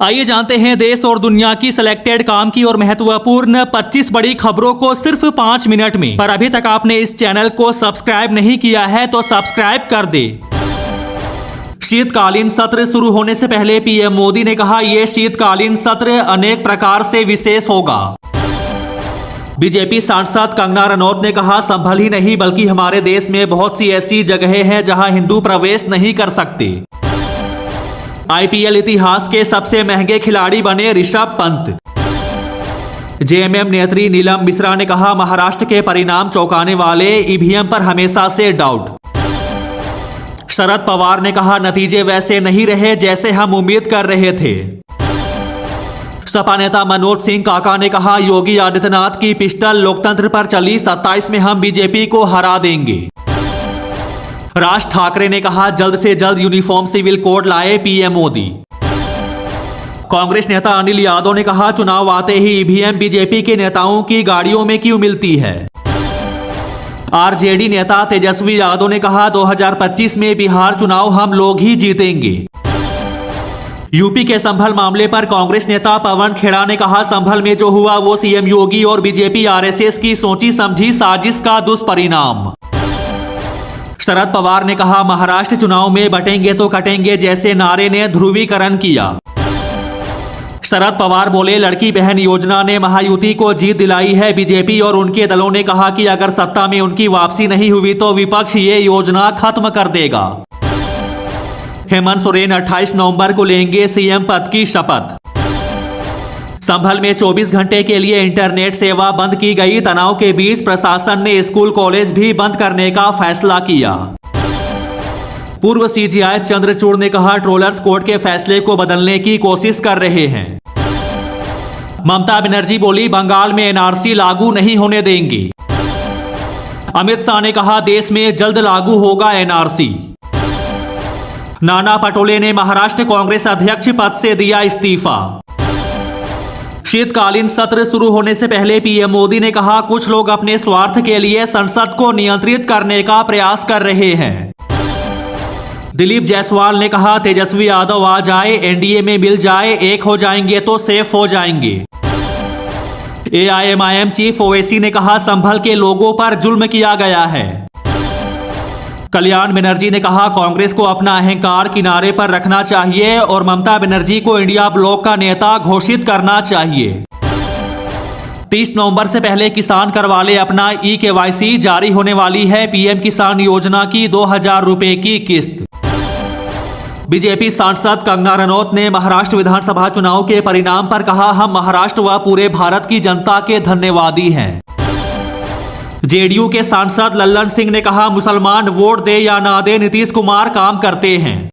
आइए जानते हैं देश और दुनिया की सिलेक्टेड काम की और महत्वपूर्ण 25 बड़ी खबरों को सिर्फ 5 मिनट में। पर अभी तक आपने इस चैनल को सब्सक्राइब नहीं किया है तो सब्सक्राइब कर दे। शीतकालीन सत्र शुरू होने से पहले पीएम मोदी ने कहा, यह शीतकालीन सत्र अनेक प्रकार से विशेष होगा। बीजेपी सांसद कंगना रनौत ने कहा, संभल ही नहीं बल्कि हमारे देश में बहुत सी ऐसी जगहें हैं जहां हिंदू प्रवेश नहीं कर सकते। आईपीएल इतिहास के सबसे महंगे खिलाड़ी बने ऋषभ पंत। जेएमएम नेत्री नीलम मिश्रा ने कहा, महाराष्ट्र के परिणाम चौंकाने वाले, ईवीएम पर हमेशा से डाउट। शरद पवार ने कहा, नतीजे वैसे नहीं रहे जैसे हम उम्मीद कर रहे थे। सपा नेता मनोज सिंह काका ने कहा, योगी आदित्यनाथ की पिस्टल लोकतंत्र पर चली, 27 में हम बीजेपी को हरा देंगे। राज ठाकरे ने कहा, जल्द से जल्द यूनिफॉर्म सिविल कोड लाए पीएम मोदी। कांग्रेस नेता अनिल यादव ने कहा, चुनाव आते ही ईवीएम बीजेपी के नेताओं की गाड़ियों में क्यों मिलती है। आरजेडी नेता तेजस्वी यादव ने कहा, 2025 में बिहार चुनाव हम लोग ही जीतेंगे। यूपी के संभल मामले पर कांग्रेस नेता पवन खेड़ा ने कहा, संभल में जो हुआ वो सीएम योगी और बीजेपी आरएसएस की सोची समझी साजिश का दुष्परिणाम। शरद पवार ने कहा, महाराष्ट्र चुनाव में बटेंगे तो कटेंगे जैसे नारे ने ध्रुवीकरण किया। शरद पवार बोले, लड़की बहन योजना ने महायुति को जीत दिलाई है। बीजेपी और उनके दलों ने कहा कि अगर सत्ता में उनकी वापसी नहीं हुई तो विपक्ष ये योजना खत्म कर देगा। हेमंत सोरेन 28 नवंबर को लेंगे सीएम पद की शपथ। संभल में 24 घंटे के लिए इंटरनेट सेवा बंद की गई। तनाव के बीच प्रशासन ने स्कूल कॉलेज भी बंद करने का फैसला किया। पूर्व सीजीआई चंद्रचूड़ ने कहा, ट्रोलर्स कोर्ट के फैसले को बदलने की कोशिश कर रहे हैं। ममता बनर्जी बोली, बंगाल में एनआरसी लागू नहीं होने देंगी। अमित शाह ने कहा, देश में जल्द लागू होगा एनआरसी। नाना पटोले ने महाराष्ट्र कांग्रेस अध्यक्ष पद से दिया इस्तीफा। शीतकालीन सत्र शुरू होने से पहले पीएम मोदी ने कहा, कुछ लोग अपने स्वार्थ के लिए संसद को नियंत्रित करने का प्रयास कर रहे हैं। दिलीप जायसवाल ने कहा, तेजस्वी यादव आ जाए, एनडीए में मिल जाए, एक हो जाएंगे तो सेफ हो जाएंगे। एआईएमआईएम चीफ ओवैसी ने कहा, संभल के लोगों पर जुल्म किया गया है। कल्याण बनर्जी ने कहा, कांग्रेस को अपना अहंकार किनारे पर रखना चाहिए और ममता बनर्जी को इंडिया ब्लॉक का नेता घोषित करना चाहिए। 30 नवंबर से पहले किसान करवा ले अपना ई-केवाईसी। जारी होने वाली है पीएम किसान योजना की 2000 रुपए की किस्त। बीजेपी सांसद कंगना रनौत ने महाराष्ट्र विधानसभा चुनाव के परिणाम पर कहा, हम महाराष्ट्र व पूरे भारत की जनता के धन्यवादी हैं। जेडीयू के सांसद लल्लन सिंह ने कहा, मुसलमान वोट दे या ना दे, नीतीश कुमार काम करते हैं।